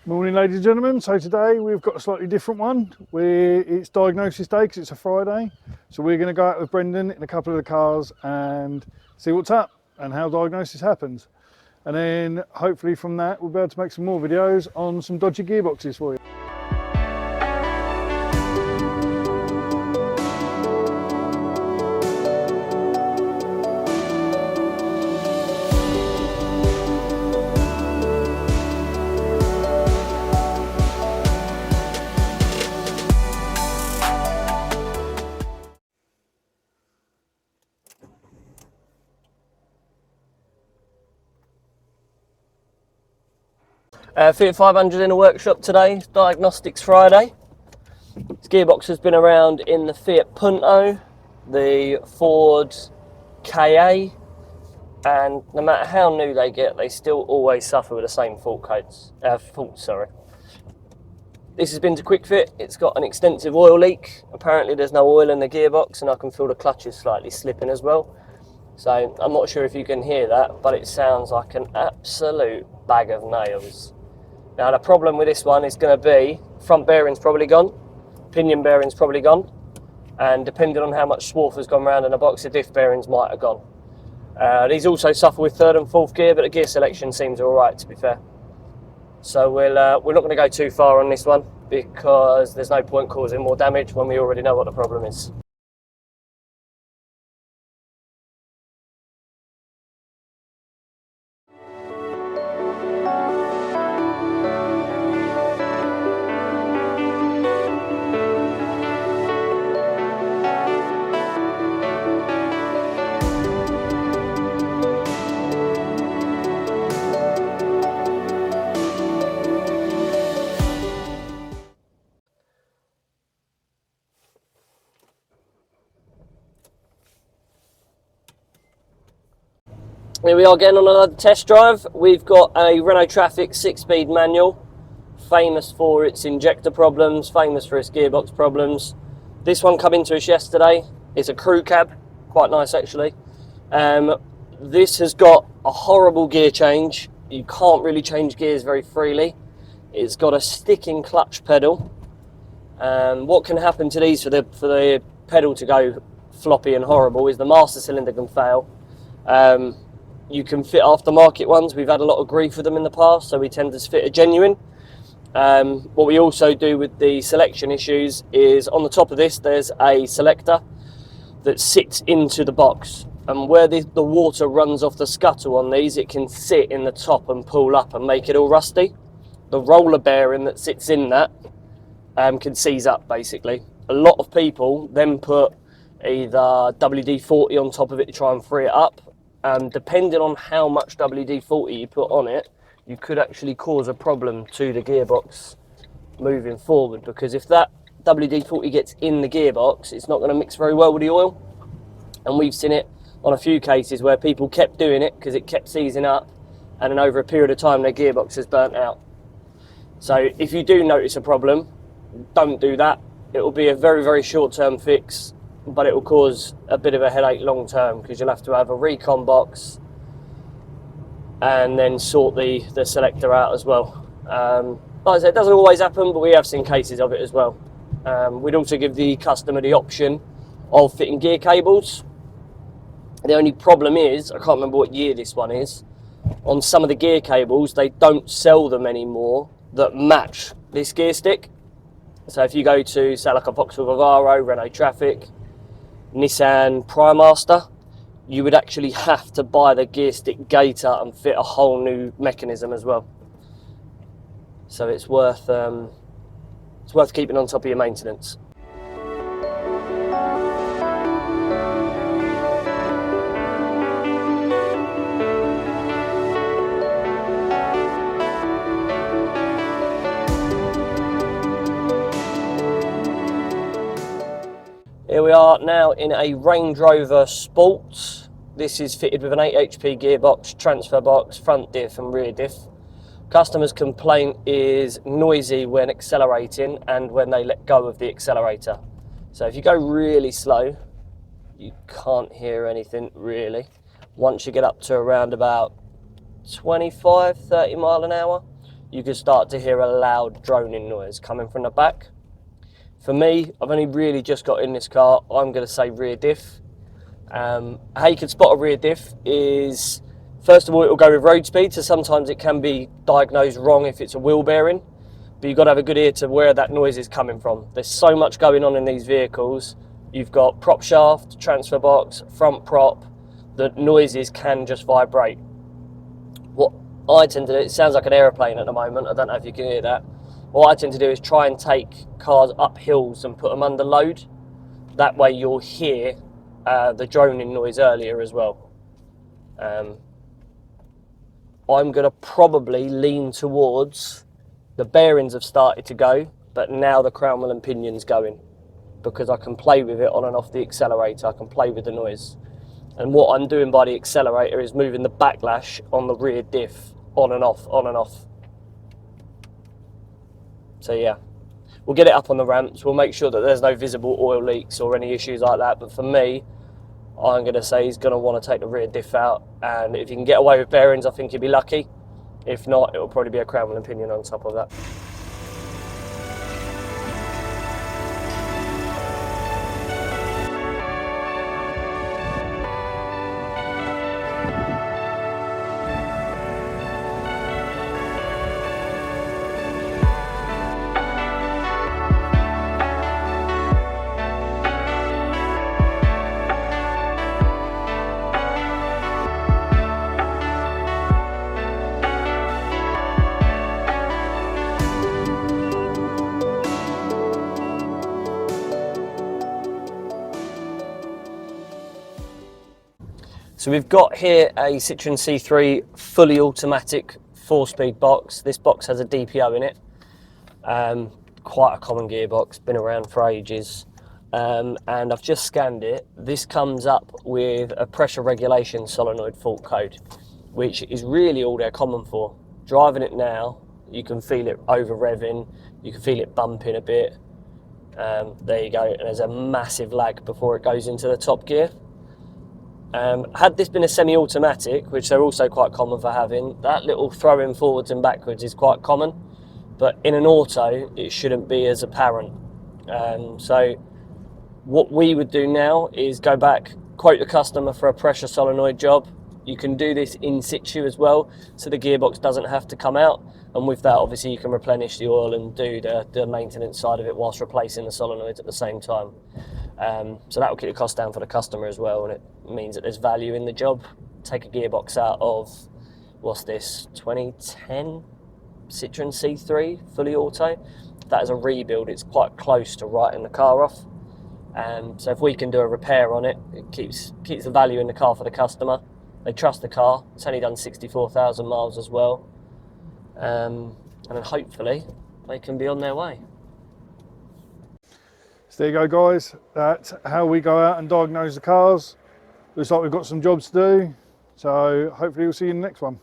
Morning ladies and gentlemen, so today we've got a slightly different one. It's diagnosis day because it's a Friday, so we're going to go out with Brendan in a couple of the cars and see what's up and how diagnosis happens, and then hopefully from that we'll be able to make some more videos on some dodgy gearboxes for you. Fiat 500 in a workshop today, Diagnostics Friday. This gearbox has been around in the Fiat Punto, the Ford KA, and no matter how new they get, they still always suffer with the same faults. This has been to Quick Fit. It's got an extensive oil leak. Apparently there's no oil in the gearbox, and I can feel the clutches slightly slipping as well. So I'm not sure if you can hear that, but it sounds like an absolute bag of nails. Now the problem with this one is going to be front bearing's probably gone, pinion bearing's probably gone, and depending on how much swarf has gone around in the box, the diff bearings might have gone. These also suffer with third and fourth gear, but the gear selection seems all right, to be fair. So we're not going to go too far on this one because there's no point causing more damage when we already know what the problem is. Here we are again on another test drive. We've got a Renault Trafic 6-speed manual, famous for its injector problems, famous for its gearbox problems. This one came into us yesterday. It's a crew cab, quite nice actually. This has got a horrible gear change. You can't really change gears very freely. It's got a sticking clutch pedal. What can happen to these for the pedal to go floppy and horrible is the master cylinder can fail. You can fit aftermarket ones. We've had a lot of grief with them in the past, so we tend to fit a genuine. What we also do with the selection issues is on the top of this there's a selector that sits into the box, and where the water runs off the scuttle on these, it can sit in the top and pull up and make it all rusty. The roller bearing that sits in that can seize up basically. A lot of people then put either WD-40 on top of it to try and free it up. Depending on how much WD-40 you put on it, you could actually cause a problem to the gearbox moving forward, because if that WD-40 gets in the gearbox, it's not going to mix very well with the oil. And we've seen it on a few cases where people kept doing it because it kept seizing up, and then over a period of time their gearbox is burnt out. So if you do notice a problem, don't do that. It will be a very, very short-term fix, but it will cause a bit of a headache long term because you'll have to have a recon box and then sort the selector out as well. Like I said, it doesn't always happen, but we have seen cases of it as well. We'd also give the customer the option of fitting gear cables. The only problem is, I can't remember what year this one is, on some of the gear cables they don't sell them anymore that match this gear stick. So if you go to, say, like a Vauxhall Vivaro, Renault Trafic, Nissan Primaster, you would actually have to buy the gear stick gator and fit a whole new mechanism as well. So it's worth keeping on top of your maintenance. Here we are now in a Range Rover Sport. This is fitted with an 8 HP gearbox, transfer box, front diff and rear diff. Customer's complaint is noisy when accelerating and when they let go of the accelerator. So if you go really slow, you can't hear anything really. Once you get up to around about 25, 30 mile an hour, you can start to hear a loud droning noise coming from the back. For me, I've only really just got in this car, I'm going to say rear diff. How you can spot a rear diff is, first of all, it will go with road speed, so sometimes it can be diagnosed wrong if it's a wheel bearing, but you've got to have a good ear to where that noise is coming from. There's so much going on in these vehicles. You've got prop shaft, transfer box, front prop, the noises can just vibrate. What I tend to do, it sounds like an aeroplane at the moment, I don't know if you can hear that. What I tend to do is try and take cars up hills and put them under load. That way you'll hear the droning noise earlier as well. I'm going to probably lean towards the bearings have started to go, but now the crown wheel and pinion's going, because I can play with it on and off the accelerator, I can play with the noise. And what I'm doing by the accelerator is moving the backlash on the rear diff on and off, on and off. So yeah, we'll get it up on the ramps, we'll make sure that there's no visible oil leaks or any issues like that, but for me, I'm going to say he's going to want to take the rear diff out, and if you can get away with bearings, I think you'll be lucky. If not, it'll probably be a crown wheel and pinion on top of that. So we've got here a Citroën C3 fully automatic 4-speed box. This box has a DPO in it. Quite a common gearbox, been around for ages. And I've just scanned it. This comes up with a pressure regulation solenoid fault code, which is really all they're common for. Driving it now, you can feel it over revving, you can feel it bumping a bit. There you go, and there's a massive lag before it goes into the top gear. Had this been a semi-automatic, which they're also quite common for having, that little throwing forwards and backwards is quite common, but in an auto it shouldn't be as apparent. So what we would do now is go back, quote the customer for a pressure solenoid job. You can do this in situ as well, so the gearbox doesn't have to come out, and with that obviously you can replenish the oil and do the maintenance side of it whilst replacing the solenoids at the same time. So that will keep the cost down for the customer as well, and it means that there's value in the job. Take a gearbox out of, what's this, 2010 Citroën C3 fully auto. That is a rebuild, it's quite close to writing the car off. So if we can do a repair on it, it keeps the value in the car for the customer. They trust the car, it's only done 64,000 miles as well. And then hopefully they can be on their way. So there you go, guys, that's how we go out and diagnose the cars. Looks like we've got some jobs to do, so hopefully we'll see you in the next one.